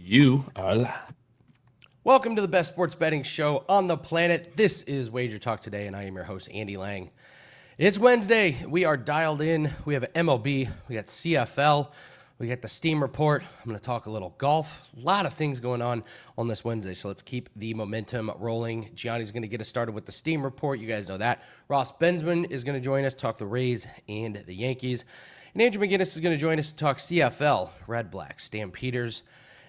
You are live. Welcome to the best sports betting show on the planet. This is WagerTalk Today, and I am your host, Andy Lang. It's Wednesday. We are dialed in. We have MLB. We got CFL. We got the Steam Report. I'm going to talk a little golf. A lot of things going on this Wednesday, so let's keep the momentum rolling. Gianni's going to get us started with the Steam Report. You guys know that. Ross Bensman is going to join us, talk the Rays and the Yankees. And Andrew McInnis is going to join us to talk CFL, Redblacks, Stampeders.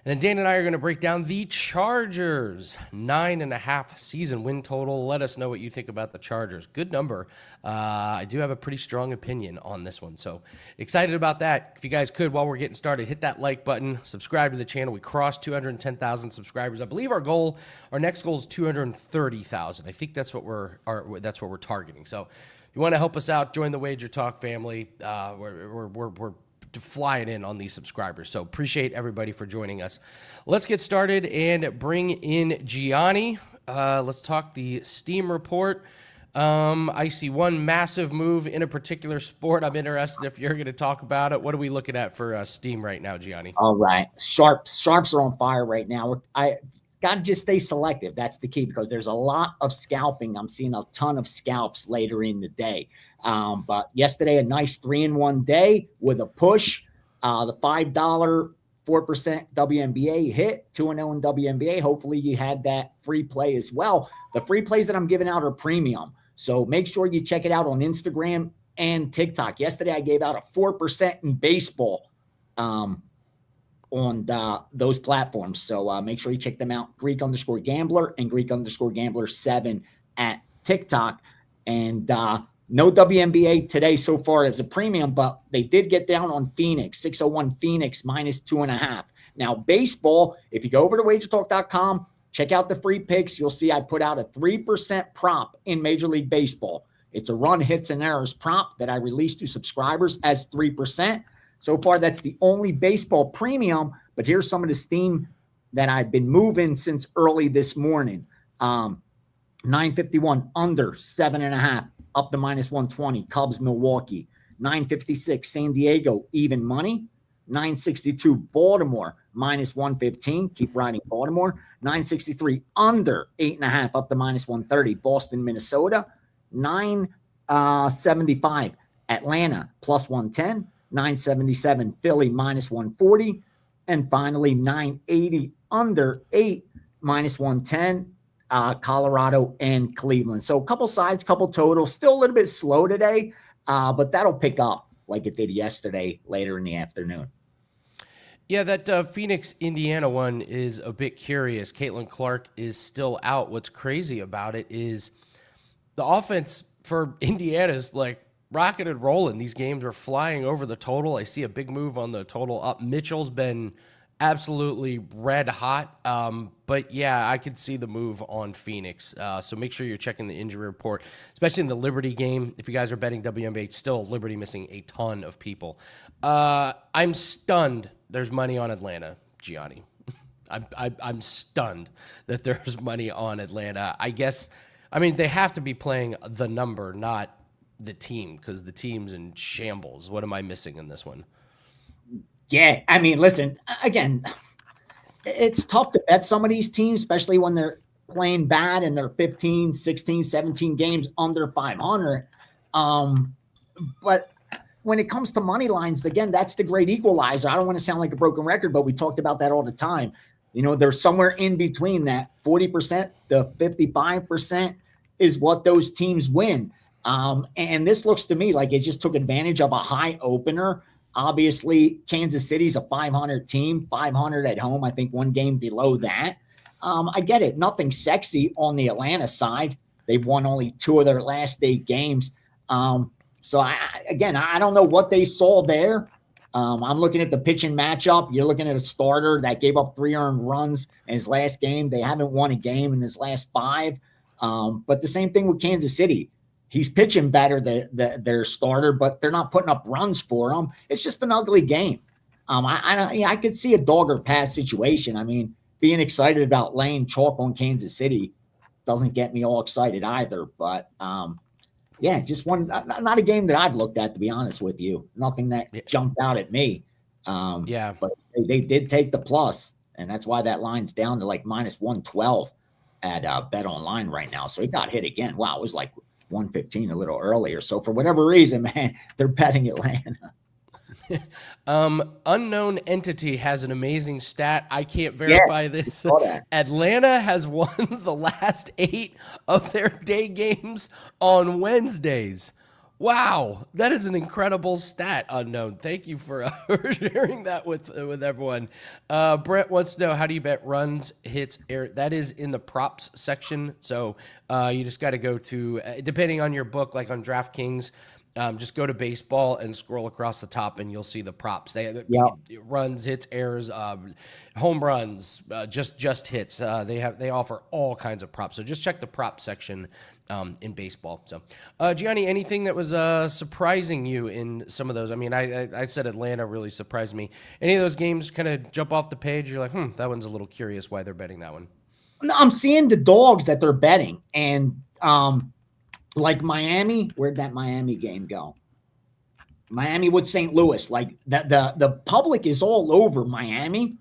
And then Dan and I are going to break down the Chargers 9.5 season win total. Let us know what you think about the Chargers. Good number. I do have a pretty strong opinion on this one. So excited about that. If you guys could, while we're getting started, hit that like button, subscribe to the channel. We crossed 210,000 subscribers. I believe our next goal is 230,000. I think that's what we're targeting. So if you want to help us out, join the WagerTalk family. We're flying in on these subscribers. So appreciate everybody for joining us. Let's get started and bring in Gianni. Let's talk the Steam Report. I see one massive move in a particular sport. I'm interested if you're going to talk about it. What are we looking at for Steam right now, Gianni? All right. Sharps are on fire right now. I got to just stay selective. That's the key, because there's a lot of scalping. I'm seeing a ton of scalps later in the day. But yesterday, a nice 3-in-1 day with a push. The $5 4% WNBA hit, 2-0 in WNBA. Hopefully you had that free play as well. The free plays that I'm giving out are premium, so make sure you check it out on Instagram and TikTok. Yesterday, I gave out a 4% in baseball on those platforms. So make sure you check them out. Greek_Gambler and Greek_Gambler7 at TikTok. And no WNBA today so far as a premium, but they did get down on Phoenix, 601 Phoenix -2.5. Now, baseball, if you go over to WagerTalk.com, check out the free picks, you'll see I put out a 3% prop in Major League Baseball. It's a run, hits, and errors prop that I released to subscribers as 3%. So far, that's the only baseball premium, but here's some of the steam that I've been moving since early this morning. 951 under 7.5. Up to -120, Cubs, Milwaukee. 956, San Diego, even money. 962, Baltimore, -115. Keep riding Baltimore. 963, under 8.5, up to -130, Boston, Minnesota. 975, Atlanta, +110. 977, Philly, -140. And finally, 980, under 8, -110. Colorado and Cleveland. So a couple sides, couple totals, still a little bit slow today, but that'll pick up like it did yesterday later in the afternoon. Yeah, that Phoenix, Indiana one is a bit curious. Caitlin Clark is still out. What's crazy about it is the offense for Indiana is like rocking and rolling. These games are flying over the total. I see a big move on the total up. Mitchell's been absolutely red hot. But yeah, I could see the move on Phoenix. So make sure you're checking the injury report, especially in the Liberty game. If you guys are betting WNBA, still Liberty missing a ton of people. I'm stunned there's money on Atlanta, Gianni. I'm stunned that there's money on Atlanta. I mean, they have to be playing the number, not the team, because the team's in shambles. What am I missing in this one? Yeah, I mean, listen, again, it's tough to bet some of these teams, especially when they're playing bad and they're 15, 16, 17 games under 500. But when it comes to money lines, again, that's the great equalizer. I don't want to sound like a broken record, but we talked about that all the time. You know, they're somewhere in between that 40% to 55% is what those teams win. And this looks to me like it just took advantage of a high opener. Obviously, Kansas City's a 500 team, 500 at home. I think one game below that. I get it. Nothing sexy on the Atlanta side. They've won only 2 of their last 8 games. So, I don't know what they saw there. I'm looking at the pitching matchup. You're looking at a starter that gave up 3 earned runs in his last game. They haven't won a game in his last 5. But the same thing with Kansas City. He's pitching better than their starter, but they're not putting up runs for him. It's just an ugly game. I could see a dog or pass situation. I mean, being excited about laying chalk on Kansas City doesn't get me all excited either. But just one, not a game that I've looked at, to be honest with you. Nothing that jumped out at me. But they did take the plus. And that's why that line's down to like minus 112 at Bet Online right now. So it got hit again. Wow, it was like 115 a little earlier. So for whatever reason, man, they're betting Atlanta. Unknown entity has an amazing stat. I can't verify this. Atlanta has won the last 8 of their day games on Wednesdays. Wow, that is an incredible stat, Unknown. Thank you for sharing that with everyone. Brett wants to know, how do you bet runs, hits, air? That is in the props section. So you just got to go to, depending on your book, like on DraftKings, just go to baseball and scroll across the top, and you'll see the props. Runs, hits, errors, home runs, just hits. They offer all kinds of props. So just check the prop section in baseball. So, Gianni, anything that was surprising you in some of those? I mean, I said Atlanta really surprised me. Any of those games kind of jump off the page? You're like, that one's a little curious why they're betting that one. No, I'm seeing the dogs that they're betting, and like Miami, where'd that Miami game go? Miami with St. Louis. Like the public is all over Miami.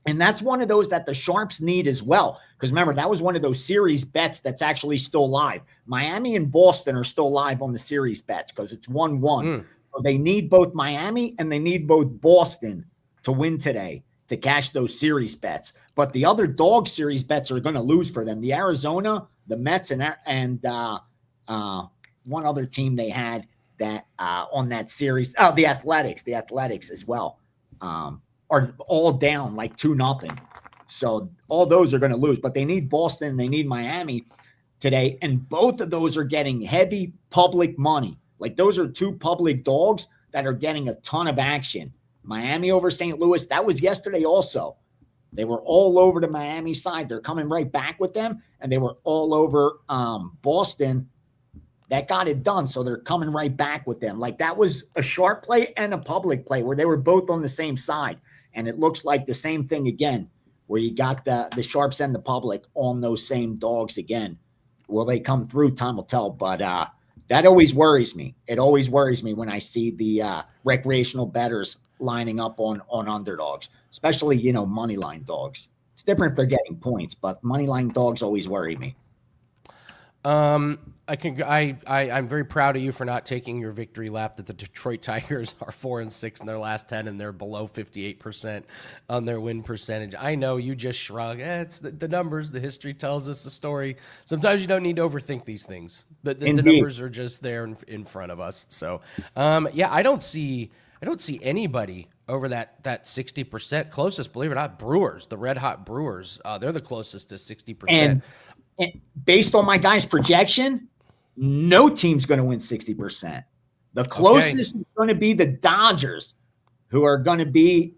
And that's one of those that the sharps need as well. Because remember, that was one of those series bets that's actually still live. Miami and Boston are still live on the series bets because it's 1-1. So they need both Miami and they need both Boston to win today to cash those series bets. But the other dog series bets are going to lose for them. The Arizona, the Mets, and one other team they had that on that series. Oh, the Athletics as well. Are all down like 2-0. So all those are going to lose, but they need Boston and they need Miami today. And both of those are getting heavy public money. Like those are 2 public dogs that are getting a ton of action. Miami over St. Louis. That was yesterday also. They were all over the Miami side. They're coming right back with them. And they were all over Boston. That got it done. So they're coming right back with them. Like that was a sharp play and a public play where they were both on the same side. And it looks like the same thing again, where you got the sharps and the public on those same dogs again. Will they come through? Time will tell. But that always worries me. It always worries me when I see the recreational bettors lining up on underdogs, especially, money line dogs. It's different if they're getting points, but money line dogs always worry me. I'm very proud of you for not taking your victory lap that the Detroit Tigers are 4-6 in their last 10 and they're below 58% on their win percentage. I know you just shrug. It's the numbers. The history tells us the story. Sometimes you don't need to overthink these things, but the numbers are just there in front of us. So, I don't see anybody over that 60%. Closest, believe it or not, Brewers, the red hot Brewers. They're the closest to 60%. And based on my guy's projection, no team's going to win 60%. The closest is going to be the Dodgers, who are going to be,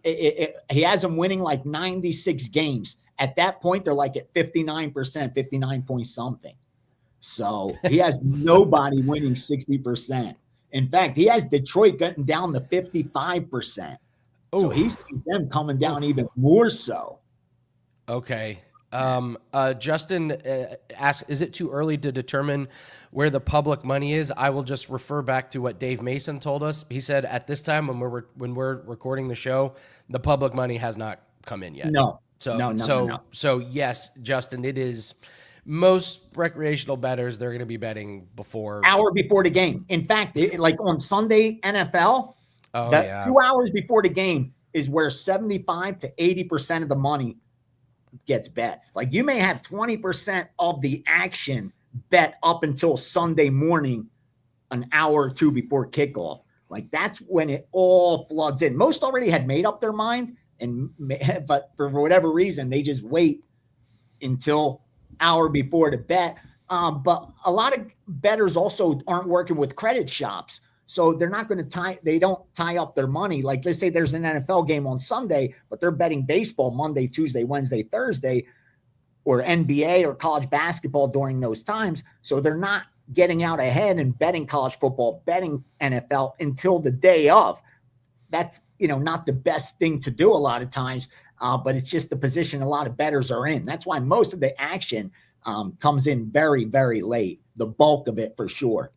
he has them winning like 96 games. At that point, they're like at 59%, 59 point something. So he has nobody winning 60%. In fact, he has Detroit getting down to 55%. So he's seen them coming down even more so. Okay. Justin asked, is it too early to determine where the public money is? I will just refer back to what Dave Mason told us. He said at this time when we're recording the show, the public money has not come in yet. No. So yes, Justin, it is most recreational bettors. They're going to be betting hour before the game. In fact, like on Sunday NFL, 2 hours before the game is where 75 to 80% of the money gets bet. Like you may have 20% of the action bet up until Sunday morning, an hour or 2 before kickoff. Like that's when it all floods in. Most already had made up their mind, but for whatever reason, they just wait until hour before the bet. But a lot of bettors also aren't working with credit shops. So they're not going to they don't tie up their money. Like let's say there's an NFL game on Sunday, but they're betting baseball Monday, Tuesday, Wednesday, Thursday, or NBA or college basketball during those times. So they're not getting out ahead and betting college football, betting NFL until the day of. That's, not the best thing to do a lot of times, but it's just the position a lot of bettors are in. That's why most of the action comes in very, very late, the bulk of it for sure.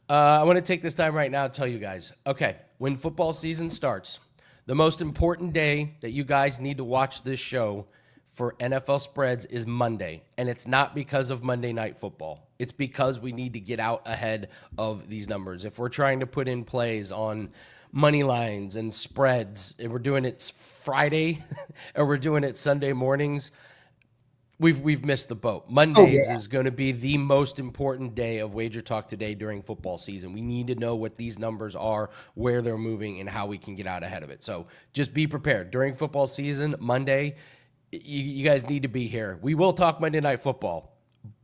I want to take this time right now to tell you guys, okay, when football season starts, The most important day that you guys need to watch this show for NFL spreads is Monday. And it's not because of Monday Night Football. It's because we need to get out ahead of these numbers. If we're trying to put in plays on money lines and spreads, and we're doing it Friday or we're doing it Sunday mornings, we've missed the boat. Mondays is going to be the most important day of Wager Talk Today during football season. We need to know what these numbers are, where they're moving, and how we can get out ahead of it. So just be prepared. During football season, Monday, you guys need to be here. We will talk Monday Night Football,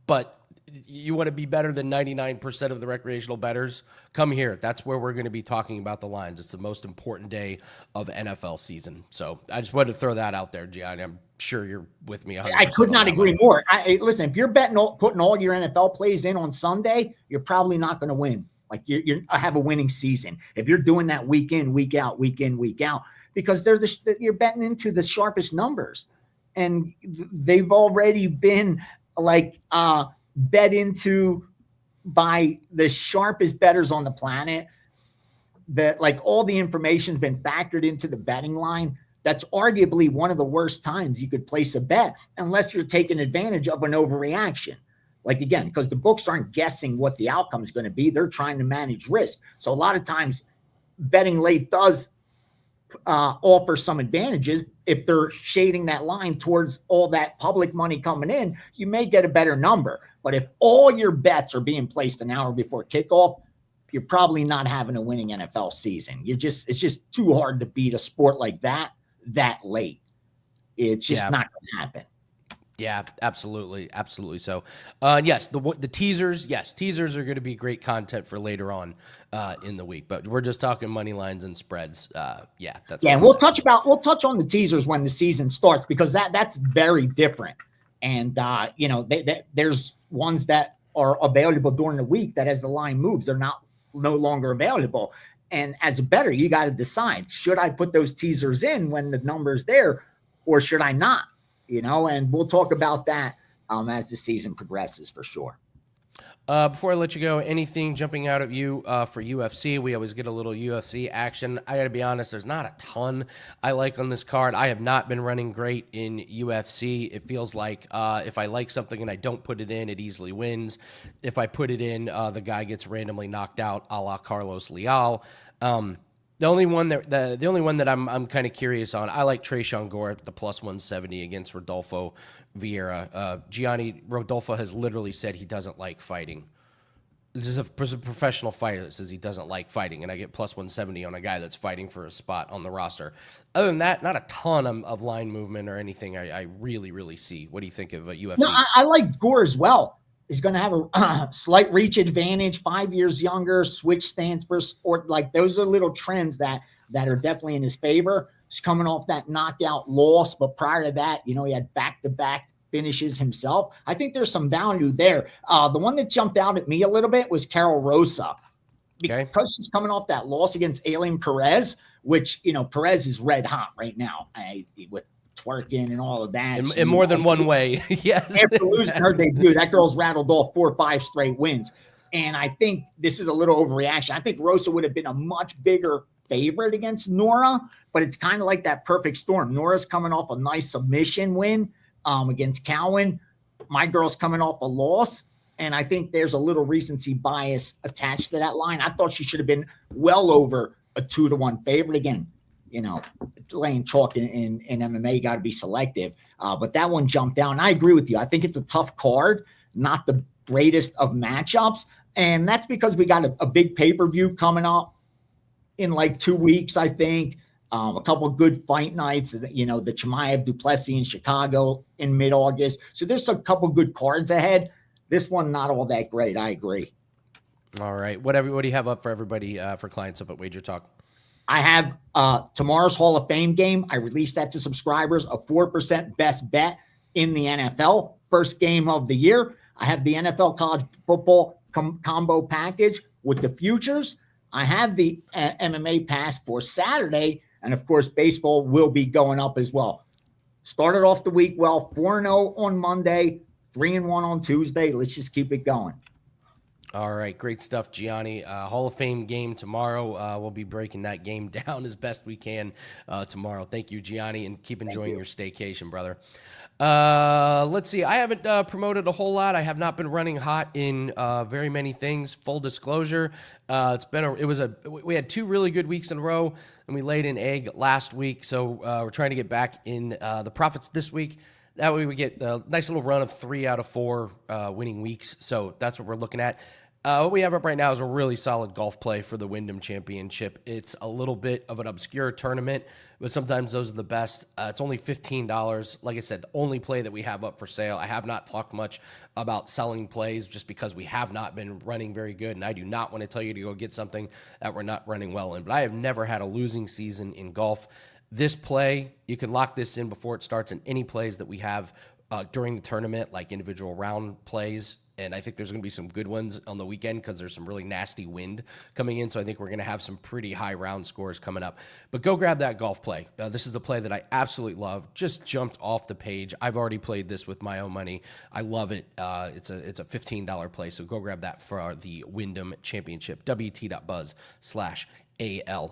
but you want to be better than 99% of the recreational bettors? Come here. That's where we're going to be talking about the lines. It's the most important day of NFL season. So I just wanted to throw that out there, Gianni. I'm sure you're with me 100%. I could not agree more. Listen, if you're putting all your NFL plays in on Sunday, you're probably not going to win. Like you have a winning season if you're doing that week in, week out, because you're betting into the sharpest numbers, and they've already been like bet into by the sharpest bettors on the planet. That like all the information's been factored into the betting line. That's arguably one of the worst times you could place a bet unless you're taking advantage of an overreaction. Like, again, because the books aren't guessing what the outcome is going to be. They're trying to manage risk. So a lot of times betting late does offer some advantages. If they're shading that line towards all that public money coming in, you may get a better number. But if all your bets are being placed an hour before kickoff, you're probably not having a winning NFL season. It's just too hard to beat a sport like that late. It's just not going to happen. Yeah, absolutely. Absolutely. So, yes, the teasers, teasers are going to be great content for later on in the week, but we're just talking money lines and spreads. That's and we'll touch on the teasers when the season starts, because that's very different. And there's ones that are available during the week that as the line moves, they're no longer available. And as a bettor, you got to decide, should I put those teasers in when the number's there, or should I not? And we'll talk about that as the season progresses for sure. Before I let you go, anything jumping out at you for UFC? We always get a little UFC action. I got to be honest, there's not a ton I like on this card. I have not been running great in UFC. It feels like if I like something and I don't put it in, it easily wins. If I put it in, the guy gets randomly knocked out, a la Carlos Leal. The only one that I'm kind of curious on, I like Tresean Gore at the plus 170 against Rodolfo Vieira. Gianni, Rodolfo has literally said he doesn't like fighting. This is a professional fighter that says he doesn't like fighting, and I get plus 170 on a guy that's fighting for a spot on the roster. Other than that, not a ton of line movement or anything I really, really see. What do you think of UFC? No, I like Gore as well. He's going to have a slight reach advantage, 5 years younger, switch stance for sport. Like, those are little trends that are definitely in his favor. He's coming off that knockout loss, but prior to that, he had back-to-back finishes himself. I think there's some value there. The one that jumped out at me a little bit was Carol Rosa, because she's coming off that loss against Aileen Perez, which, Perez is red hot right now with twerking and all of that. In more than one way. Yes. After losing her debut, that girl's rattled off 4 or 5 straight wins. And I think this is a little overreaction. I think Rosa would have been a much bigger favorite against Nora, but it's kind of like that perfect storm. Nora's coming off a nice submission win against Cowan. My girl's coming off a loss, and I think there's a little recency bias attached to that line. I thought she should have been well over a 2-1 favorite. Again, laying chalk in MMA, you got to be selective. But that one jumped down. I agree with you. I think it's a tough card, not the greatest of matchups. And that's because we got a big pay-per-view coming up in like 2 weeks, I think. A couple of good fight nights, the Chimaev Duplessis in Chicago in mid-August. So there's a couple good cards ahead. This one, not all that great. I agree. All right. What do you have up for everybody, for clients up at Wager Talk? I have tomorrow's Hall of Fame game. I released that to subscribers, a 4% best bet in the NFL, first game of the year. I have the NFL college football combo package with the futures. I have the MMA pass for Saturday. And, of course, baseball will be going up as well. Started off the week well, 4-0 on Monday, 3-1 on Tuesday. Let's just keep it going. All right, great stuff, Gianni. Hall of Fame game tomorrow. We'll be breaking that game down as best we can tomorrow. Thank you, Gianni, and keep enjoying your staycation, brother. Let's see. I haven't promoted a whole lot. I have not been running hot in very many things. Full disclosure, we had 2 really good weeks in a row, and we laid an egg last week. So we're trying to get back in the profits this week. That way we get a nice little run of 3 out of 4 winning weeks. So that's what we're looking at. What we have up right now is a really solid golf play for the Wyndham Championship. It's a little bit of an obscure tournament, but sometimes those are the best. It's only $15. Like I said, the only play that we have up for sale. I have not talked much about selling plays just because we have not been running very good, and I do not want to tell you to go get something that we're not running well in. But I have never had a losing season in golf. This play, you can lock this in before it starts, and any plays that we have during the tournament, like individual round plays. And I think there's going to be some good ones on the weekend because there's some really nasty wind coming in. So I think we're going to have some pretty high round scores coming up. But go grab that golf play. This is a play that I absolutely love. Just jumped off the page. I've already played this with my own money. I love it. It's a $15 play. So go grab that for the Wyndham Championship. WT.buzz/AL.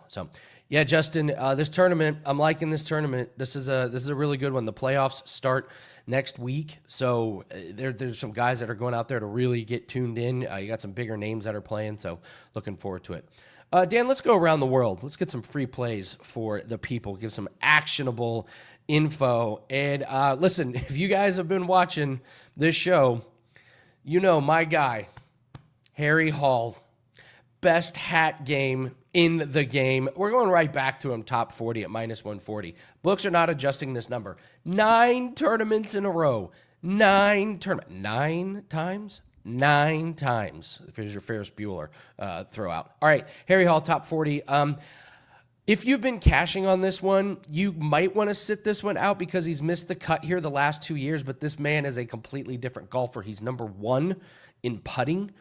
So yeah, Justin, this tournament, I'm liking this tournament. This is a really good one. The playoffs start next week, so there's some guys that are going out there to really get tuned in. You got some bigger names that are playing, so looking forward to it. Dan, let's go around the world. Let's get some free plays for the people, give some actionable info. And listen, if you guys have been watching this show, you know my guy, Harry Hall, best hat game in the game. We're going right back to him, top 40 at -140. Books are not adjusting this number. 9 tournaments in a row. 9 times? 9 times. Here's your Ferris Bueller throw out. All right, Harry Hall, top 40. If you've been cashing on this one, you might want to sit this one out because he's missed the cut here the last 2 years, but this man is a completely different golfer. He's number 1 in putting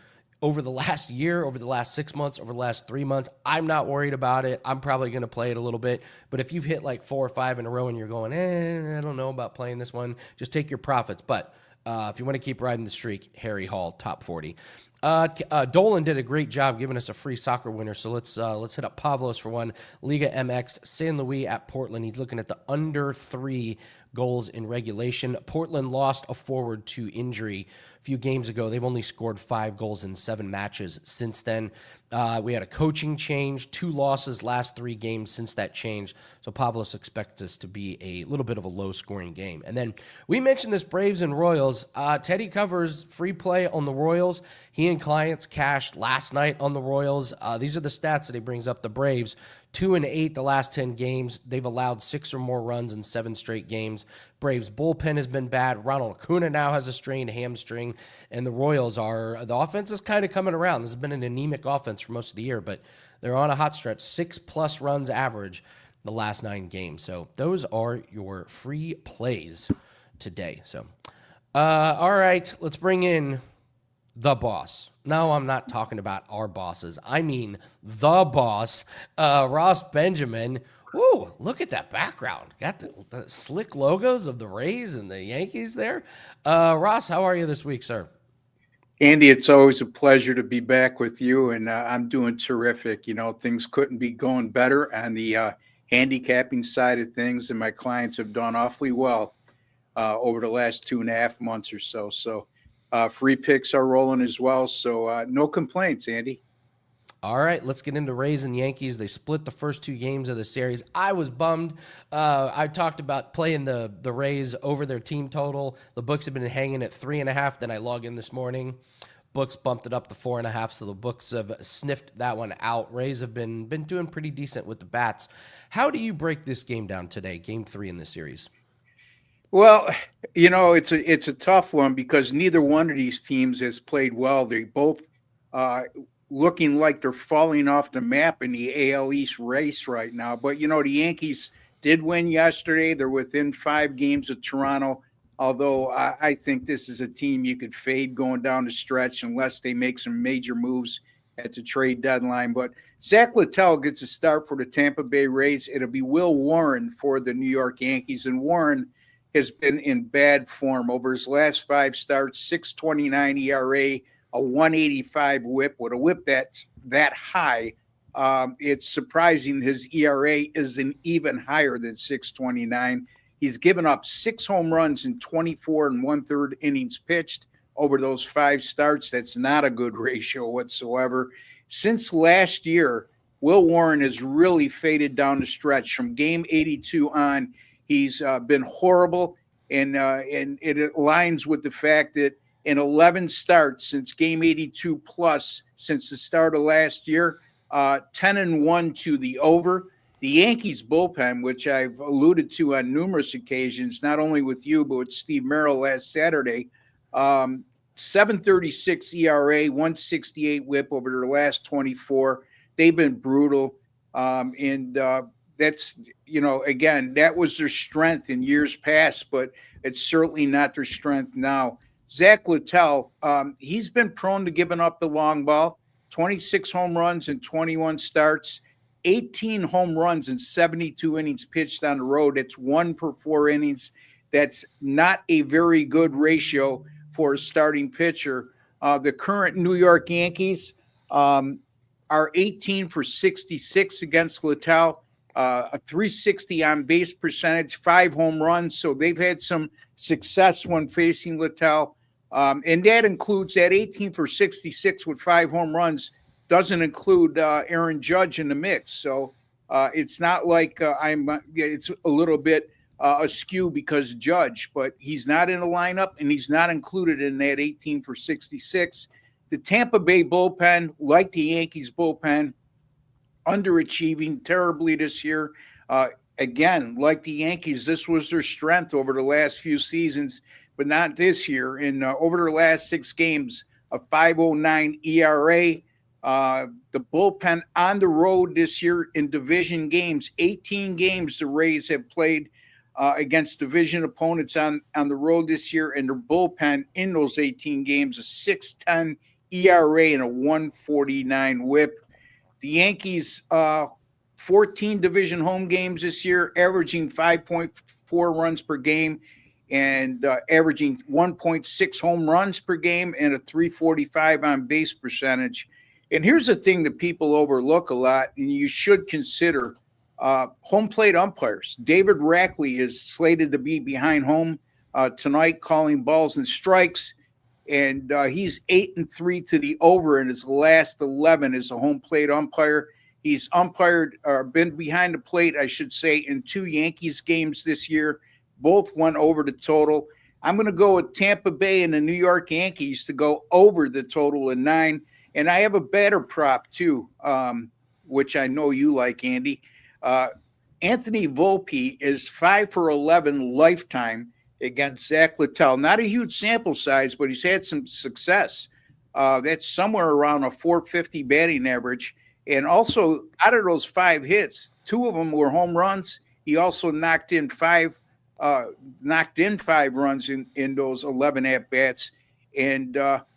over the last year, over the last 6 months, over the last 3 months. I'm not worried about it. I'm probably going to play it a little bit. But if you've hit like 4 or 5 in a row and you're going, I don't know about playing this one, just take your profits. But if you want to keep riding the streak, Harry Hall, top 40. Dolan did a great job giving us a free soccer winner. So let's hit up Pavlos for one. Liga MX, San Luis at Portland. He's looking at the under 3 goals in regulation. Portland lost a forward to injury a few games ago. They've only scored 5 goals in 7 matches since then. We had a coaching change, 2 losses last 3 games since that change. So Pavlos expects this to be a little bit of a low-scoring game. And then we mentioned this Braves and Royals. Teddy covers free play on the Royals. He and clients cashed last night on the Royals. These are the stats that he brings up. The Braves, 2-8 the last 10 games. They've allowed 6 or more runs in 7 straight games. Braves bullpen has been bad. Ronald Acuna now has a strained hamstring, and the offense is kind of coming around. This has been an anemic offense for most of the year, but they're on a hot stretch. 6+ runs average the last 9 games. So those are your free plays today. So, all right, let's bring in the boss. No, I'm not talking about our bosses. I mean the boss, Ross Benjamin. Woo, look at that background. Got the slick logos of the Rays and the Yankees there. Ross, how are you this week, sir? Andy, it's always a pleasure to be back with you, and I'm doing terrific. You know, things couldn't be going better on the handicapping side of things, and my clients have done awfully well over the last 2.5 months or so. So free picks are rolling as well. So no complaints, Andy. All right, let's get into Rays and Yankees. They split the first 2 games of the series. I was bummed. I talked about playing the Rays over their team total. The books have been hanging at 3.5. Then I log in this morning. Books bumped it up to 4.5, so the books have sniffed that one out. Rays have been doing pretty decent with the bats. How do you break this game down today, game 3 in the series? Well, you know, it's a tough one because neither one of these teams has played well. They both looking like they're falling off the map in the AL East race right now. But, you know, the Yankees did win yesterday. They're within 5 games of Toronto, although I think this is a team you could fade going down the stretch unless they make some major moves at the trade deadline. But Zach Littell gets a start for the Tampa Bay Rays. It'll be Will Warren for the New York Yankees. And Warren has been in bad form over his last 5 starts, 6.29 ERA, a 185 whip. With a whip that's that high, it's surprising his ERA isn't even higher than 6.29. He's given up 6 home runs in 24 and 1/3 innings pitched over those 5 starts. That's not a good ratio whatsoever. Since last year, Will Warren has really faded down the stretch. From game 82 on, he's been horrible, and it aligns with the fact that in 11 starts since game 82 plus, since the start of last year, 10-1 to the over. The Yankees bullpen, which I've alluded to on numerous occasions, not only with you, but with Steve Merrill last Saturday, 7.36 ERA, 1.68 whip over their last 24. They've been brutal. And that's, again, that was their strength in years past, but it's certainly not their strength now. Zach Littell, he's been prone to giving up the long ball. 26 home runs in 21 starts, 18 home runs in 72 innings pitched on the road. It's 1 per 4 innings. That's not a very good ratio for a starting pitcher. The current New York Yankees are 18 for 66 against Littell, a 360 on base percentage, 5 home runs. So they've had some success when facing Littell. And that includes that 18 for 66 with 5 home runs, doesn't include Aaron Judge in the mix. So it's not like it's a little bit askew because Judge, but he's not in the lineup and he's not included in that 18 for 66. The Tampa Bay bullpen, like the Yankees bullpen, underachieving terribly this year. Again, like the Yankees, this was their strength over the last few seasons, but not this year. And over their last 6 games, a 5.09 ERA. The bullpen on the road this year in division games, 18 games the Rays have played against division opponents on the road this year, and their bullpen in those 18 games, a 6.10 ERA and a 1.49 whip. The Yankees, 14 division home games this year, averaging 5.4 runs per game and averaging 1.6 home runs per game and a 345 on base percentage. And here's the thing that people overlook a lot, and you should consider home plate umpires. David Rackley is slated to be behind home tonight, calling balls and strikes, and he's 8-3 to the over in his last 11 as a home plate umpire. He's umpired or been behind the plate, I should say, in 2 Yankees games this year. Both went over the total. I'm going to go with Tampa Bay and the New York Yankees to go over the total of 9. And I have a better prop too, which I know you like, Andy. Anthony Volpe is 5 for 11 lifetime against Zach Littell. Not a huge sample size, but he's had some success. That's somewhere around a 450 batting average. And also, out of those 5 hits, 2 of them were home runs. He also knocked in 5 runs in those 11 at-bats. And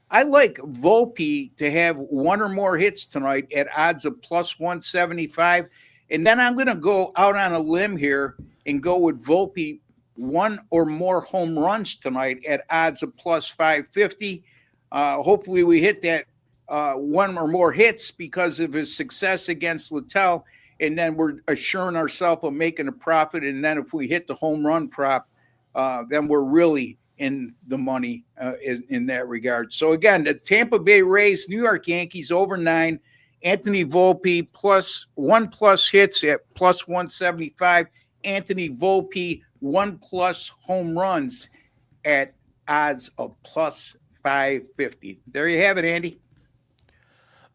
I like Volpe to have 1 or more hits tonight at odds of plus 175. And then I'm going to go out on a limb here and go with Volpe 1 or more home runs tonight at odds of plus 550. Hopefully we hit that 1 or more hits because of his success against Littell. And then we're assuring ourselves of making a profit. And then if we hit the home run prop, then we're really in the money in that regard. So again, the Tampa Bay Rays, New York Yankees over 9, Anthony Volpe +1+ hits at plus 175, Anthony Volpe 1+ home runs at odds of plus 550. There you have it, Andy.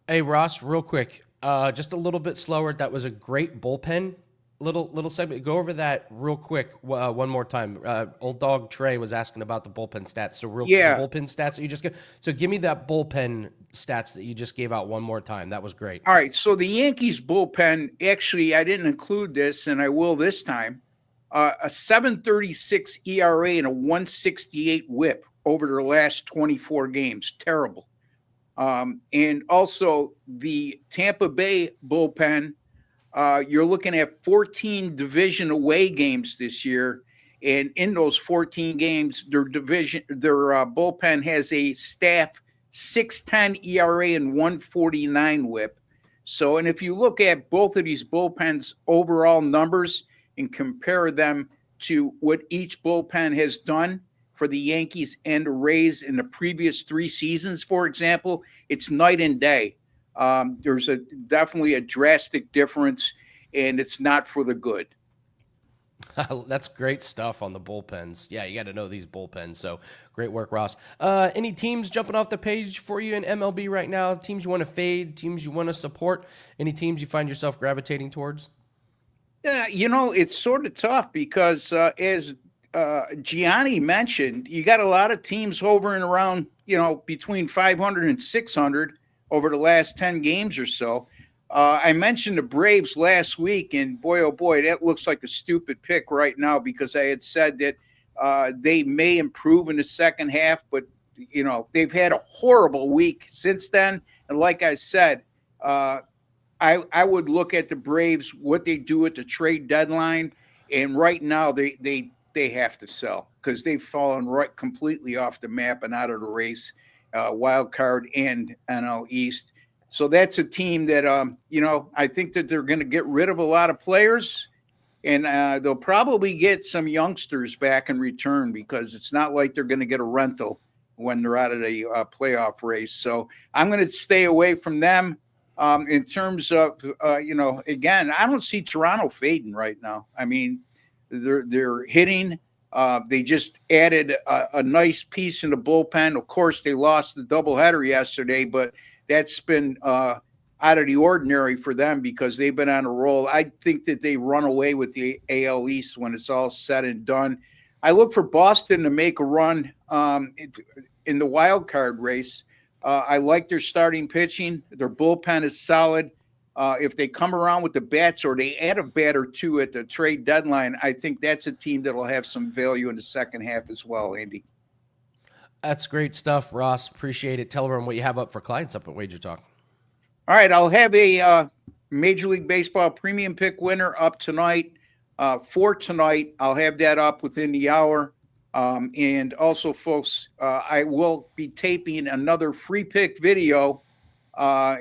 Hey, Ross, real quick, just a little bit slower. That was a great bullpen little segment. Go over that real quick one more time. Old dog Trey was asking about the bullpen stats. So the bullpen stats that you just gave. So give me that bullpen stats that you just gave out one more time. That was great. All right. So the Yankees bullpen, actually, I didn't include this, and I will this time. A 7.36 ERA and a 1.68 whip over their last 24 games. Terrible. And also the Tampa Bay bullpen, you're looking at 14 division away games this year. And in those 14 games, their bullpen has a staff 6.10 ERA and 1.49 WHIP. So, and if you look at both of these bullpens' overall numbers and compare them to what each bullpen has done for the Yankees and the Rays in the previous 3 seasons, for example, it's night and day. There's definitely a drastic difference, and it's not for the good. That's great stuff on the bullpens. Yeah, you got to know these bullpens. So great work, Ross. Any teams jumping off the page for you in MLB right now? Teams you want to fade, teams you want to support? Any teams you find yourself gravitating towards? Yeah, it's sort of tough because as Gianni mentioned, you got a lot of teams hovering around, between 500 and 600 over the last 10 games or so. I mentioned the Braves last week, and boy, oh boy, that looks like a stupid pick right now because I had said that they may improve in the second half, but, they've had a horrible week since then. And like I said, I would look at the Braves, what they do at the trade deadline, and right now they have to sell because they've fallen right completely off the map and out of the race, wild card and NL East. So that's a team that, I think that they're going to get rid of a lot of players, and they'll probably get some youngsters back in return because it's not like they're going to get a rental when they're out of the playoff race. So I'm going to stay away from them. In terms of, again, I don't see Toronto fading right now. I mean, they're hitting. They just added a nice piece in the bullpen. Of course, they lost the doubleheader yesterday, but that's been out of the ordinary for them because they've been on a roll. I think that they run away with the AL East when it's all said and done. I look for Boston to make a run in the wild card race. I like their starting pitching. Their bullpen is solid. If they come around with the bats or they add a bat or two at the trade deadline, I think that's a team that will have some value in the second half as well, Andy. That's great stuff, Ross. Appreciate it. Tell everyone what you have up for clients up at WagerTalk. All right, I'll have a Major League Baseball premium pick winner up tonight. For tonight, I'll have that up within the hour. And also, folks, I will be taping another free pick video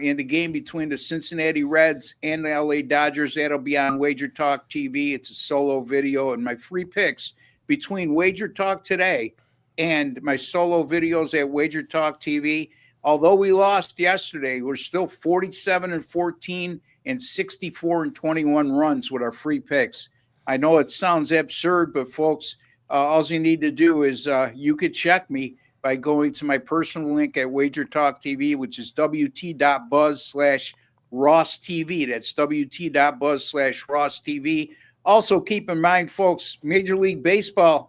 in the game between the Cincinnati Reds and the LA Dodgers. That'll be on WagerTalk TV. It's a solo video, and my free picks between WagerTalk Today and my solo videos at WagerTalk TV. Although we lost yesterday, we're still 47-14 and 64-21 runs with our free picks. I know it sounds absurd, but folks, all you need to do is you could check me by going to my personal link at WagerTalk TV, which is wt.buzz/RossTV. That's wt.buzz/RossTV. Also, keep in mind, folks, Major League Baseball,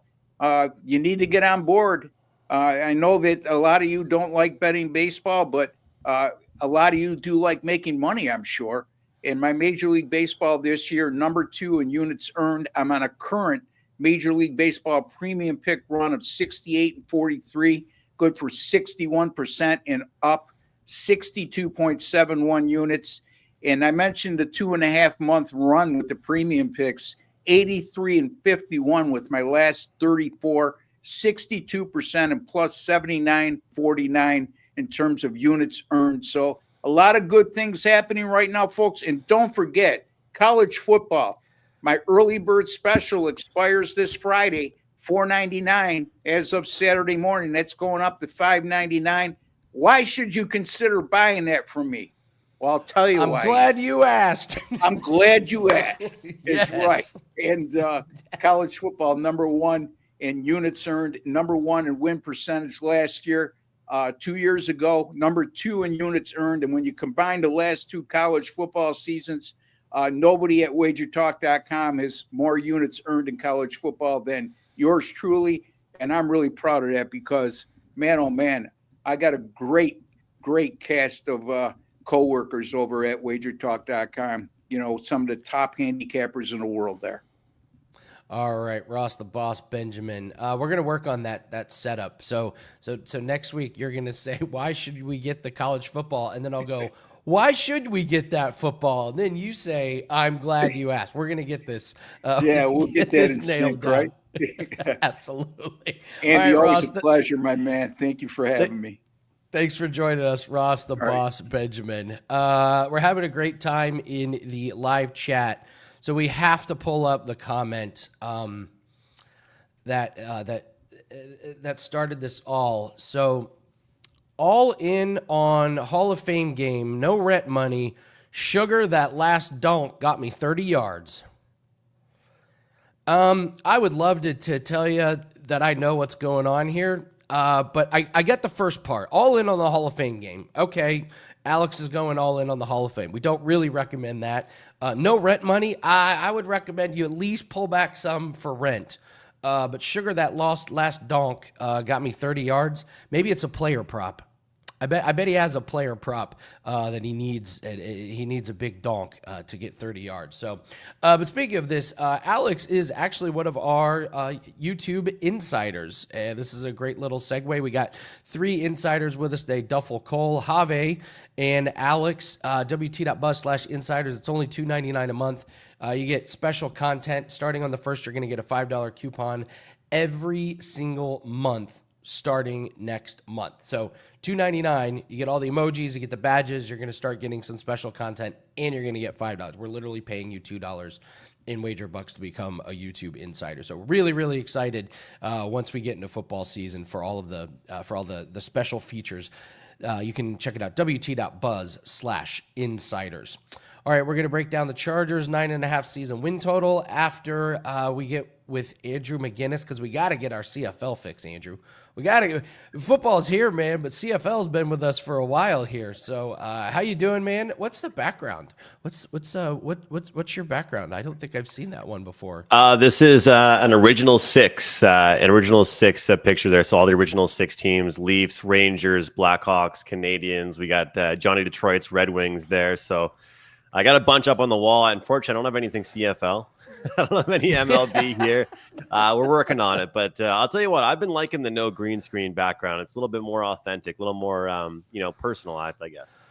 you need to get on board. I know that a lot of you don't like betting baseball, but a lot of you do like making money, I'm sure. In my Major League Baseball this year, number 2 in units earned, I'm on a current Major League Baseball premium pick run of 68-43, good for 61% and up 62.71 units. And I mentioned the 2.5-month run with the premium picks, 83-51 with my last 34, 62% and plus 79.49 in terms of units earned. So a lot of good things happening right now, folks. And don't forget, college football. My early bird special expires this Friday, $4.99 as of Saturday morning. That's going up to $5.99. Why should you consider buying that from me? Well, I'll tell you why. I'm glad you asked. I'm glad you asked. Yes. It's right. And college football, number 1 in units earned, number 1 in win percentage last year. 2 years ago, number 2 in units earned. And when you combine the last 2 college football seasons, nobody at WagerTalk.com has more units earned in college football than yours truly. And I'm really proud of that because, man, oh, man, I got a great cast of coworkers over at WagerTalk.com. Some of the top handicappers in the world there. All right, Ross, the boss, Benjamin. We're gonna work on that setup. So next week you're gonna say, why should we get the college football? And then I'll go, why should we get that football? And then you say, I'm glad you asked. We're gonna get this. Yeah, we'll get that in sync, right? Absolutely. Andy, right, always Ross, a pleasure, my man. Thank you for having me. Thanks for joining us, Ross, the boss, Benjamin. We're having a great time in the live chat. So we have to pull up the comment that started this all. So all in on Hall of Fame game, no rent money. Sugar, that last dunk got me 30 yards. I would love to tell you that I know what's going on here. But I get the first part. All in on the Hall of Fame game. Okay, Alex is going all in on the Hall of Fame. We don't really recommend that. No rent money. I would recommend you at least pull back some for rent. But Sugar, that last donk got me 30 yards. Maybe it's a player prop. I bet he has a player prop that he needs. He needs a big donk to get 30 yards. So, but speaking of this, Alex is actually one of our YouTube insiders. This is a great little segue. We got 3 insiders with us today: Duffel Cole, Have, and Alex. WT.buzz/insiders. It's only $2.99 a month. You get special content. Starting on the 1st, you're going to get a $5 coupon every single month starting next month. So $2.99, you get all the emojis, you get the badges, you're going to start getting some special content, and you're going to get $5. We're literally paying you $2 in wager bucks to become a YouTube insider. So really, really excited once we get into football season for all of the special features. You can check it out, WT.buzz/insiders. All right, we're going to break down the Chargers 9.5 season win total after we get with Andrew McInnis, because we got to get our CFL fix, Andrew. We got to. Football's here, man, but CFL's been with us for a while here. So, how you doing, man? What's the background? What's your background? I don't think I've seen that one before. This is an original six picture there. So all the original 6 teams: Leafs, Rangers, Blackhawks, Canadians. We got Johnny Detroit's Red Wings there. So I got a bunch up on the wall. Unfortunately, I don't have anything CFL. I don't have any MLB here. We're working on it. But I'll tell you what, I've been liking the no green screen background. It's a little bit more authentic, a little more, personalized, I guess.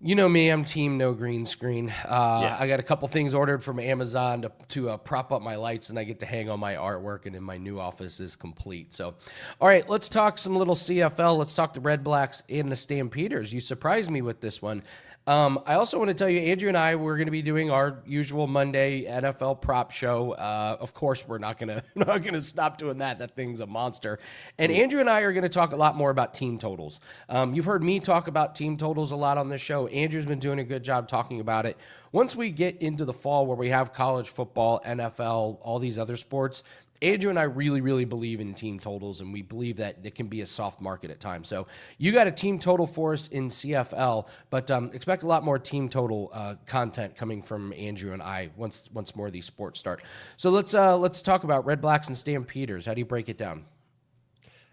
You know me, I'm team no green screen. I got a couple things ordered from Amazon to prop up my lights, and I get to hang on my artwork, and then my new office is complete. So, all right, let's talk some little CFL. Let's talk the Redblacks and the Stampeders. You surprised me with this one. I also want to tell you, Andrew and I, we're going to be doing our usual Monday NFL prop show. Of course, we're not going to stop doing that. That thing's a monster. And Andrew and I are going to talk a lot more about team totals. You've heard me talk about team totals a lot on this show. Andrew's been doing a good job talking about it. Once we get into the fall where we have college football, NFL, all these other sports, Andrew and I really, really believe in team totals, and we believe that it can be a soft market at times. So you got a team total for us in CFL, but expect a lot more team total content coming from Andrew and I once more of these sports start. So let's talk about Redblacks and Stampeders. How do you break it down?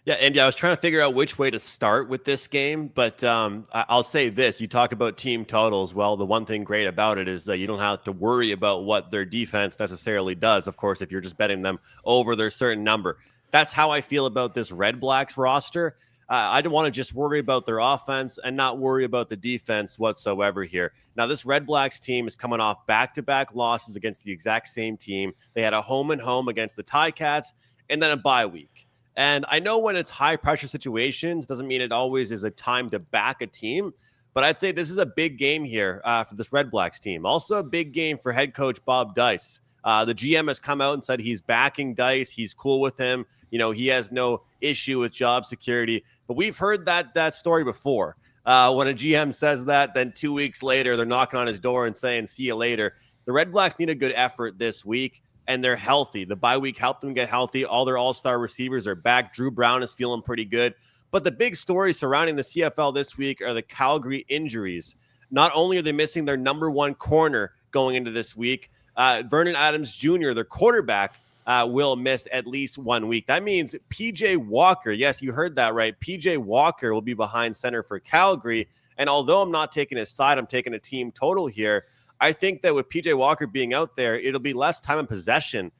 Yeah, Andy, I was trying to figure out which way to start with this game, but I'll say this. You talk about team totals. Well, the one thing great about it is that you don't have to worry about what their defense necessarily does, of course, if you're just betting them over their certain number. That's how I feel about this Redblacks roster. I don't want to just worry about their offense and not worry about the defense whatsoever here. Now, this Redblacks team is coming off back-to-back losses against the exact same team. They had a home-and-home against the Ticats and then a bye week. And I know when it's high-pressure situations, doesn't mean it always is a time to back a team. But I'd say this is a big game here for this Redblacks team. Also a big game for head coach Bob Dice. The GM has come out and said he's backing Dice. He's cool with him. You know, he has no issue with job security. But we've heard that story before. When a GM says that, then 2 weeks later, they're knocking on his door and saying, see you later. The Redblacks need a good effort this week. And they're healthy. The bye week helped them get healthy. All their all-star receivers are back. Drew Brown is feeling pretty good. But the big story surrounding the CFL this week are the Calgary injuries. Not only are they missing their number 1 corner going into this week, Vernon Adams Jr., their quarterback, will miss at least 1 week. That means PJ Walker, yes, you heard that right, PJ Walker will be behind center for Calgary. And although I'm not taking his side, I'm taking a team total here. I think that with PJ Walker being out there, it'll be less time in possession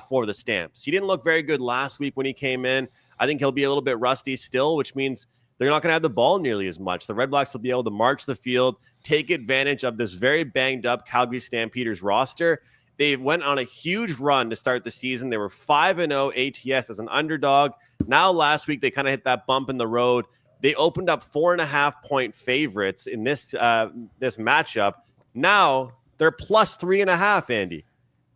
for the Stamps. He didn't look very good last week when he came in. I think he'll be a little bit rusty still, which means they're not going to have the ball nearly as much. The Redblacks will be able to march the field, take advantage of this very banged up Calgary Stampeders roster. They went on a huge run to start the season. They were 5-0 ATS as an underdog. Now last week, they kind of hit that bump in the road. They opened up 4.5-point favorites in this matchup. Now they're plus 3.5, Andy.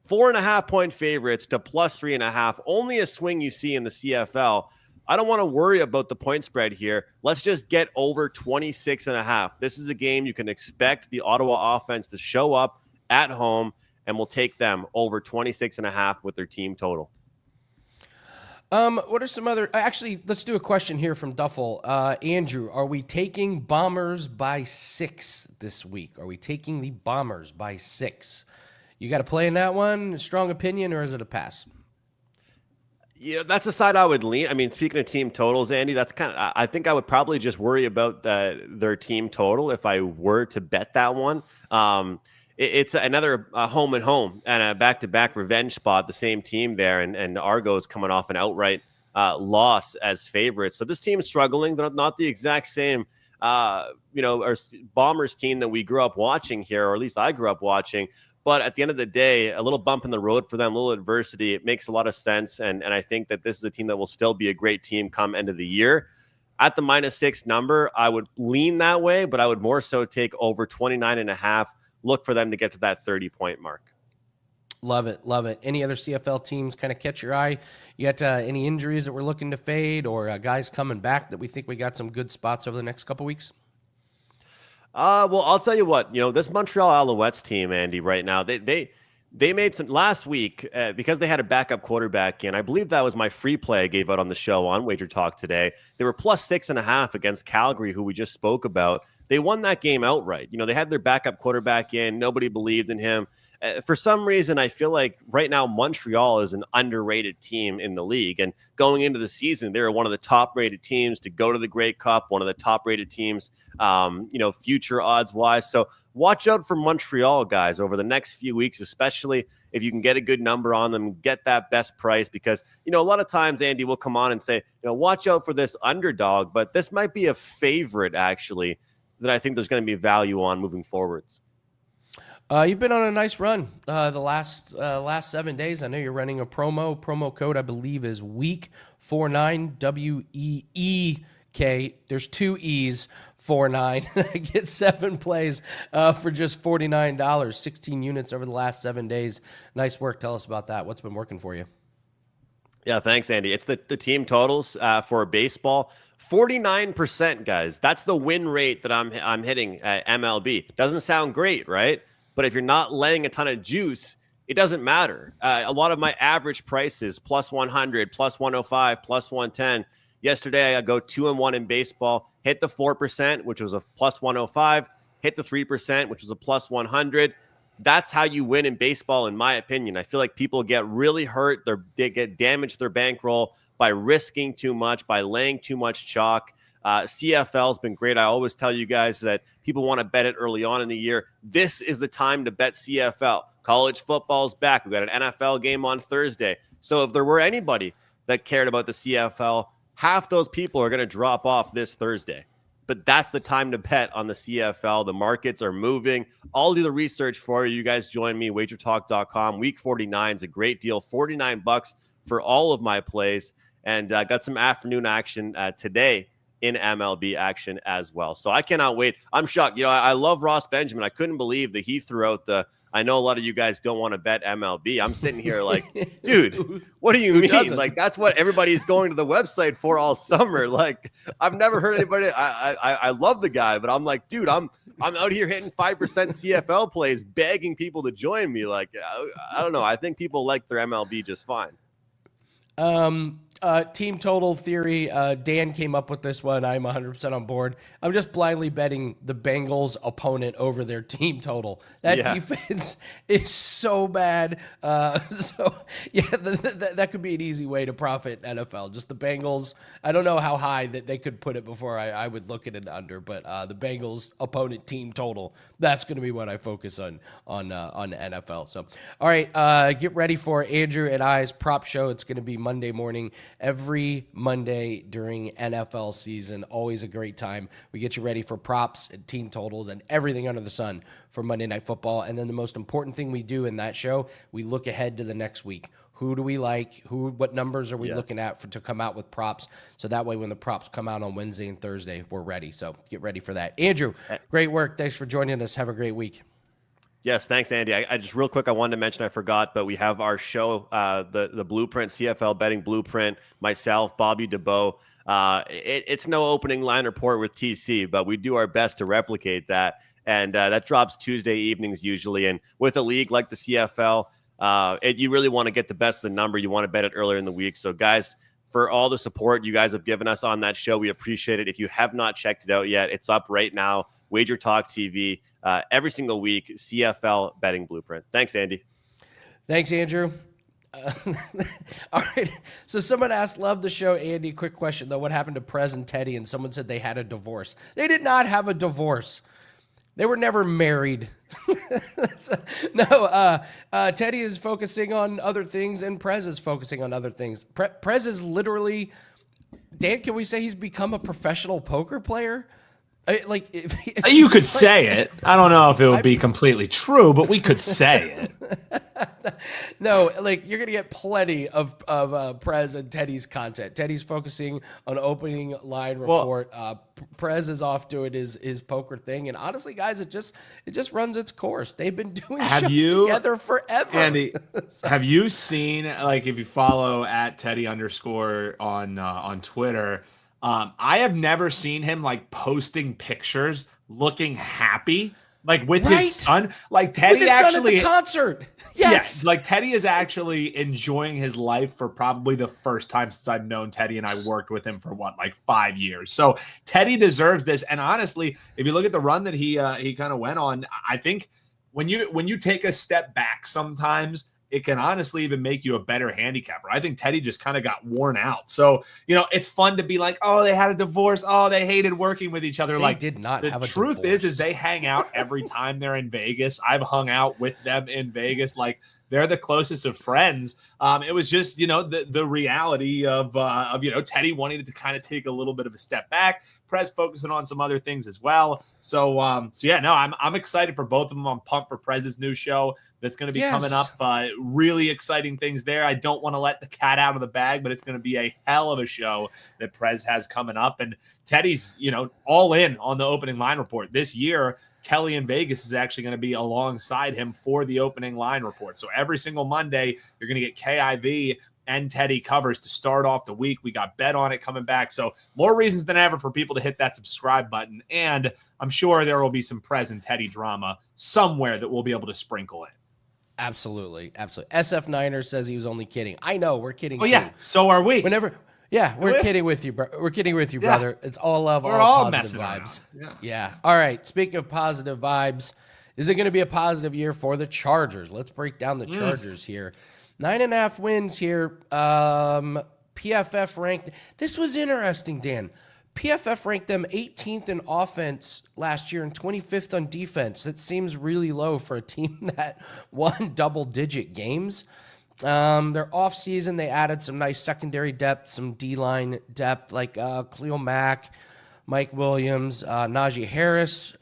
4.5-point favorites to plus 3.5. Only a swing you see in the CFL. I don't want to worry about the point spread here. Let's just get over 26.5. This is a game you can expect the Ottawa offense to show up at home, and we'll take them over 26.5 with their team total. What are some other? Actually, let's do a question here from Duffel. Andrew, are we taking Bombers by 6 this week? Are we taking the Bombers by 6? You got to play in that one? Strong opinion, or is it a pass? Yeah, that's a side I would lean. I mean, speaking of team totals, Andy, that's kind of, I think I would probably just worry about their team total if I were to bet that one. It's another home and home and a back-to-back revenge spot, the same team there, and the Argos coming off an outright loss as favorites. So this team's struggling. They're not the exact same, our Bombers team that we grew up watching here, or at least I grew up watching. But at the end of the day, a little bump in the road for them, a little adversity, it makes a lot of sense. And I think that this is a team that will still be a great team come end of the year. At the -6 number, I would lean that way, but I would more so take over 29.5. Look for them to get to that 30-point mark. Love it. Love it. Any other CFL teams kind of catch your eye? You got any injuries that we're looking to fade, or guys coming back that we think we got some good spots over the next couple weeks? Well, I'll tell you what, this Montreal Alouettes team, Andy, right now, they made some last week because they had a backup quarterback in. I believe that was my free play I gave out on the show on WagerTalk today. They were plus 6.5 against Calgary, who we just spoke about. They won that game outright. They had their backup quarterback in. Nobody believed in him. For some reason, I feel like right now Montreal is an underrated team in the league. And going into the season, they were one of the top-rated teams to go to the Grey Cup, one of the top-rated teams, future odds-wise. So watch out for Montreal, guys, over the next few weeks, especially if you can get a good number on them, get that best price. Because, a lot of times, Andy, will come on and say, watch out for this underdog. But this might be a favorite, actually, that I think there's going to be value on moving forwards. You've been on a nice run the last 7 days. I know you're running a promo code, I believe, is week49, WEEK. There's 2 E's, 49. I get 7 plays for just $49, 16 units over the last 7 days. Nice work. Tell us about that. What's been working for you? Yeah, thanks, Andy. It's the team totals for baseball. 49%, guys. That's the win rate that I'm hitting at MLB. Doesn't sound great, right? But if you're not laying a ton of juice, it doesn't matter. A lot of my average prices, plus 100, plus 105, plus 110. Yesterday, I go 2-1 in baseball, hit the 4%, which was a plus 105, hit the 3%, which was a plus 100. That's how you win in baseball, in my opinion. I feel like people get really hurt. They get damaged their bankroll by risking too much, by laying too much chalk. CFL has been great. I always tell you guys that people want to bet it early on in the year. This is the time to bet CFL. College football's back. We've got an NFL game on Thursday. So if there were anybody that cared about the CFL, half those people are going to drop off this Thursday. But that's the time to bet on the CFL. The markets are moving. I'll do the research for you. You guys join me, wagertalk.com. Week 49 is a great deal. $49 for all of my plays. And got some afternoon action today in MLB action as well. So I cannot wait. I'm shocked. I love Ross Benjamin. I couldn't believe that he threw out I know a lot of you guys don't want to bet MLB. I'm sitting here like, dude, what do you mean? Doesn't? Like, that's what everybody's going to the website for all summer. Like, I've never heard anybody. I love the guy, but I'm like, dude, I'm out here hitting 5% CFL plays, begging people to join me. Like, I don't know. I think people like their MLB just fine. Team total theory. Dan came up with this one. I'm 100% on board. I'm just blindly betting the Bengals opponent over their team total. That defense is so bad. That could be an easy way to profit NFL. Just the Bengals. I don't know how high that they could put it before I would look at it under, but the Bengals opponent team total. That's going to be what I focus on NFL. So, all right, get ready for Andrew and I's prop show. It's going to be Monday morning. Every Monday during NFL season, always a great time. We get you ready for props and team totals and everything under the sun for Monday Night Football. And then the most important thing we do in that show, we look ahead to the next week. Who do we like? What numbers are we looking at to come out with props? So that way, when the props come out on Wednesday and Thursday, we're ready. So get ready for that. Andrew, great work. Thanks for joining us. Have a great week. Yes, thanks, Andy. I just real quick, I wanted to mention, I forgot, but we have our show, the Blueprint, CFL Betting Blueprint, myself, Bobby DeBow. It's no opening line report with TC, but we do our best to replicate that. And that drops Tuesday evenings usually. And with a league like the CFL, you really want to get the best of the number. You want to bet it earlier in the week. So, guys, for all the support you guys have given us on that show, we appreciate it. If you have not checked it out yet, it's up right now. WagerTalk TV, every single week, CFL Betting Blueprint. Thanks, Andy. Thanks, Andrew. All right. So someone asked, love the show, Andy. Quick question, though. What happened to Prez and Teddy? And someone said they had a divorce. They did not have a divorce. They were never married. Teddy is focusing on other things, and Prez is focusing on other things. Prez is literally, Dan, can we say he's become a professional poker player? If you could say it. I don't know if it would be completely true, but we could say it. No, you're gonna get plenty of Prez and Teddy's content. Teddy's focusing on opening line report. Prez is off doing his poker thing, and honestly, guys, it just runs its course. They've been doing shows together forever. Andy, have you seen, if you follow at Teddy _ on Twitter? I have never seen him posting pictures looking happy, with his son. Teddy with his son at the concert. Yes. Teddy is actually enjoying his life for probably the first time since I've known Teddy, and I worked with him for 5 years. So Teddy deserves this. And honestly, if you look at the run that he kind of went on, I think when you take a step back sometimes, it can honestly even make you a better handicapper. I think Teddy just kind of got worn out. So, it's fun to be oh, they had a divorce. Oh, they hated working with each other. They did not have a divorce. The truth is they hang out every time they're in Vegas. I've hung out with them in Vegas. They're the closest of friends. It was just, the reality of Teddy wanting to kind of take a little bit of a step back. Prez focusing on some other things as well. So I'm excited for both of them. I'm pumped for Prez's new show that's going to be coming up. Really exciting things there. I don't want to let the cat out of the bag, but it's going to be a hell of a show that Prez has coming up. And Teddy's, all in on the opening line report this year. Kelly in Vegas is actually going to be alongside him for the opening line report. So every single Monday, you're going to get KIV and Teddy covers to start off the week. We got Bet on It coming back. So more reasons than ever for people to hit that subscribe button. And I'm sure there will be some Prez and Teddy drama somewhere that we'll be able to sprinkle in. Absolutely. Absolutely. SF Niner says he was only kidding. I know, we're kidding. Oh, yeah. So are we. We're kidding with you, bro. We're kidding with you, brother. It's all love, we're all positive vibes. Yeah. All right. Speaking of positive vibes, is it going to be a positive year for the Chargers? Let's break down the Chargers here. 9.5 wins here. PFF ranked. This was interesting, Dan. PFF ranked them 18th in offense last year and 25th on defense. That seems really low for a team that won double-digit games. Their offseason, they added some nice secondary depth, some D-line depth, Khalil Mack, Mike Williams, Najee Harris.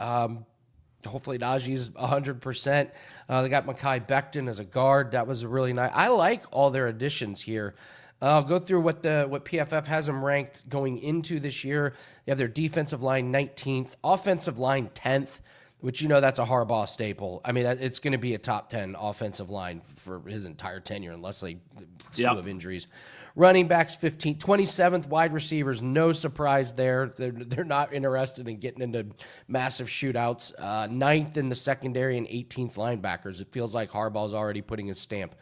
Hopefully Najee's 100%. They got Mekhi Becton as a guard. That was really nice. I like all their additions here. I'll go through what PFF has them ranked going into this year. They have their defensive line 19th, offensive line 10th, which that's a Harbaugh staple. I mean, it's going to be a top 10 offensive line for his entire tenure unless they slew of injuries. Running backs 15th, 27th wide receivers, no surprise there. They're not interested in getting into massive shootouts. 9th in the secondary and 18th linebackers. It feels like Harbaugh's already putting his stamp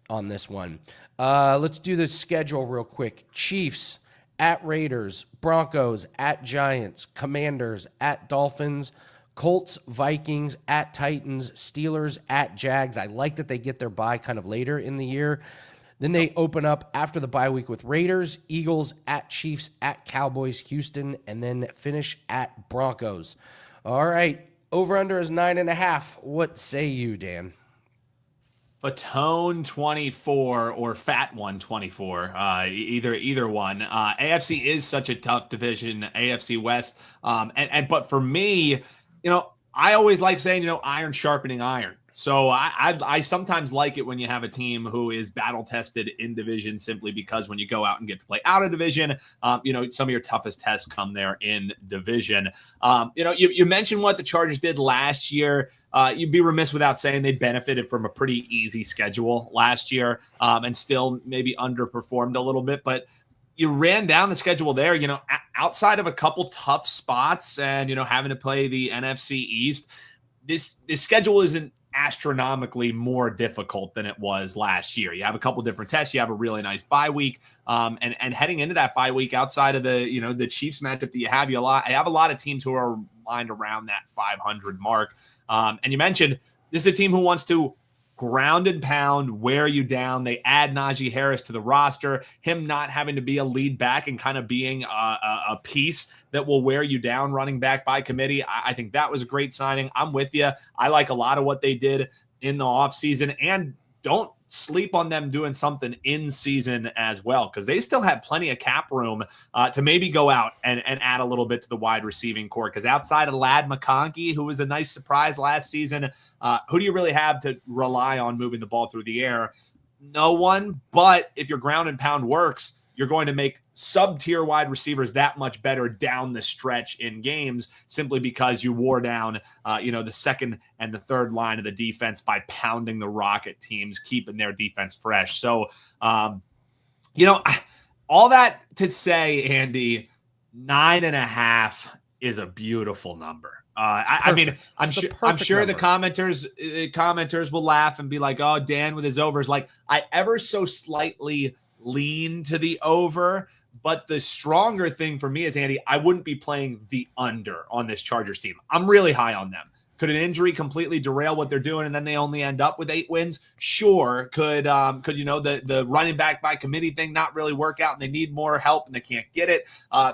on this one. Let's do the schedule real quick. Chiefs at Raiders, Broncos at Giants, Commanders at Dolphins, Colts, Vikings at Titans, Steelers at Jags. I like that they get their bye kind of later in the year. Then they open up after the bye week with Raiders, Eagles at Chiefs, at Cowboys, Houston, and then finish at Broncos. All right, over-under is 9.5. What say you, Dan? Fatone 24 or Fat One 24, either one. AFC is such a tough division, AFC West. But for me, I always like saying, iron sharpening iron. So I sometimes like it when you have a team who is battle tested in division, simply because when you go out and get to play out of division, some of your toughest tests come there in division. You mentioned what the Chargers did last year. You'd be remiss without saying they benefited from a pretty easy schedule last year, and still maybe underperformed a little bit, but you ran down the schedule there, outside of a couple tough spots and, having to play the NFC East. This schedule isn't astronomically more difficult than it was last year. You have a couple different tests. You have a really nice bye week. And heading into that bye week, outside of the Chiefs matchup that you have, I have a lot of teams who are lined around that 500 mark. And you mentioned this is a team who wants to ground and pound, wear you down. They add Najee Harris to the roster, him not having to be a lead back and kind of being a piece that will wear you down running back by committee. I think that was a great signing. I'm with you. I like a lot of what they did in the offseason, and don't sleep on them doing something in season as well, because they still have plenty of cap room to maybe go out and add a little bit to the wide receiving core. Because outside of Ladd McConkey, who was a nice surprise last season, who do you really have to rely on moving the ball through the air? No one. But if your ground and pound works, you're going to make sub-tier wide receivers that much better down the stretch in games, simply because you wore down, the second and the third line of the defense by pounding the rock at teams, keeping their defense fresh. So, all that to say, Andy, 9.5 is a beautiful number. I'm sure the commenters will laugh and be like, "Oh, Dan with his overs." Like, I ever so slightly lean to the over, but the stronger thing for me is, Andy, I wouldn't be playing the under on this Chargers team. I'm really high on them. Could an injury completely derail what they're doing and then they only end up with 8 wins? Sure. Could the running back by committee thing not really work out and they need more help and they can't get it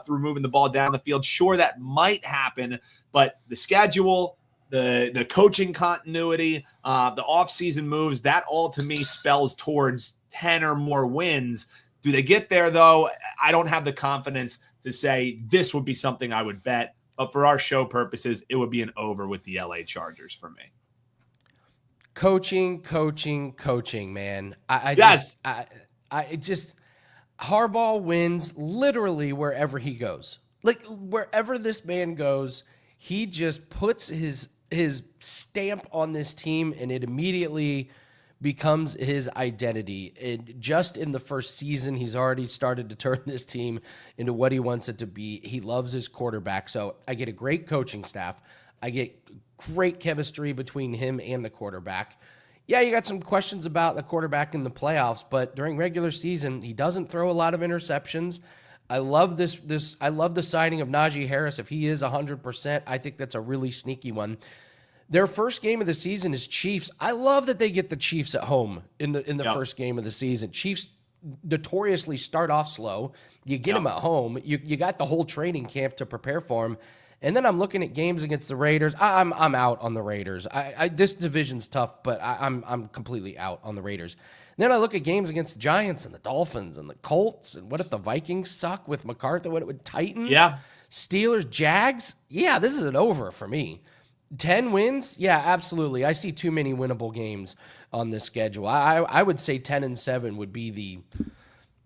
through moving the ball down the field? Sure, that might happen, but the schedule, the coaching continuity, the offseason moves, that all to me spells towards 10 or more wins. Do they get there, though? I don't have the confidence to say this would be something I would bet. But for our show purposes, it would be an over with the LA Chargers for me. Coaching, man. Yes. Harbaugh wins literally wherever he goes. Like, wherever this man goes, he just puts his stamp on this team, and it immediately becomes his identity. And just in the first season, he's already started to turn this team into what he wants it to be. He loves his quarterback. So I get a great coaching staff. I get great chemistry between him and the quarterback. Yeah, you got some questions about the quarterback in the playoffs, but during regular season, he doesn't throw a lot of interceptions. I love this. I love the signing of Najee Harris. If he is 100%, I think that's a really sneaky one. Their first game of the season is Chiefs. I love that they get the Chiefs at home in the first game of the season. Chiefs notoriously start off slow. You get them at home. You got the whole training camp to prepare for them. And then I'm looking at games against the Raiders. I'm out on the Raiders. This division's tough, but I'm completely out on the Raiders. And then I look at games against the Giants and the Dolphins and the Colts. And what if the Vikings suck with McCarthy? What with Titans? Yeah. Steelers, Jags? Yeah, this is an over for me. 10 wins? Yeah, absolutely. I see too many winnable games on this schedule. I would say 10-7 would be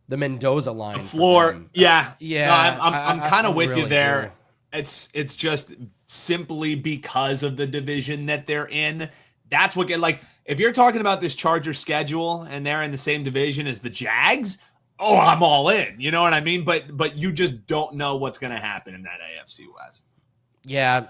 the Mendoza line. The floor. Yeah. Yeah. No, I'm kind of with really you there. do. It's just simply because of the division that they're in. That's what if you're talking about this Chargers schedule and they're in the same division as the Jags, I'm all in. You know what I mean? But you just don't know what's going to happen in that AFC West. Yeah,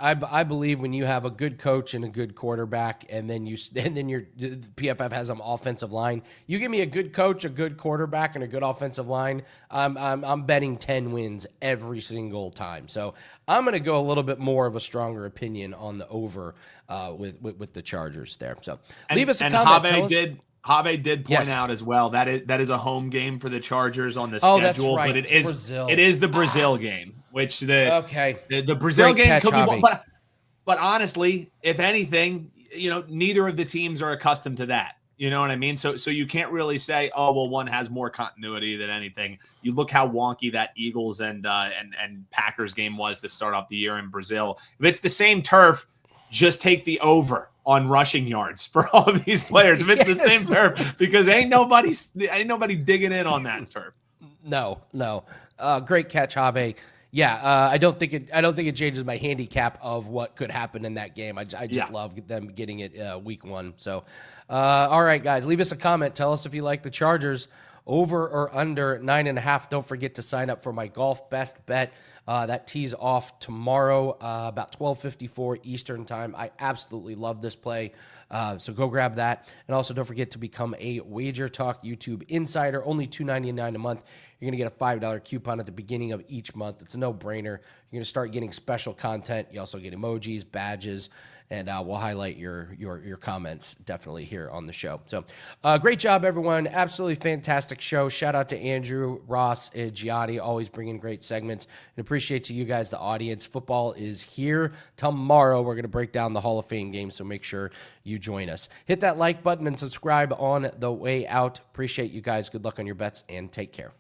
I believe when you have a good coach and a good quarterback, and then your PFF has an offensive line. You give me a good coach, a good quarterback, and a good offensive line. I'm betting 10 wins every single time. So I'm going to go a little bit more of a stronger opinion on the over with the Chargers there. So leave us a comment. Have did point out as well that is a home game for the Chargers on the schedule, that's right. But it It's is Brazil. It is the Brazil game, which the Brazil Great game catch, could be Javi. one. But honestly, if anything, neither of the teams are accustomed to that. You know what I mean? So you can't really say, one has more continuity than anything. You look how wonky that Eagles and Packers game was to start off the year in Brazil. If it's the same turf, just take the over on rushing yards for all of these players if it's the same turf, because ain't nobody digging in on that turf. No. Great catch, Have. Yeah, I don't think it changes my handicap of what could happen in that game. I just love them getting it week 1. So, all right, guys, leave us a comment. Tell us if you like the Chargers over or under 9.5. Don't forget to sign up for my golf best bet. That tees off tomorrow about 12:54 Eastern time. I absolutely love this play. So go grab that. And also don't forget to become a WagerTalk YouTube insider. Only $2.99 a month. You're going to get a $5 coupon at the beginning of each month. It's a no-brainer. You're going to start getting special content. You also get emojis, badges, and we'll highlight your comments definitely here on the show. So great job, everyone. Absolutely fantastic show. Shout out to Andrew, Ross, and Gianni, always bringing great segments. And appreciate to you guys, the audience. Football is here tomorrow. We're going to break down the Hall of Fame game, so make sure you join us. Hit that like button and subscribe on the way out. Appreciate you guys. Good luck on your bets, and take care.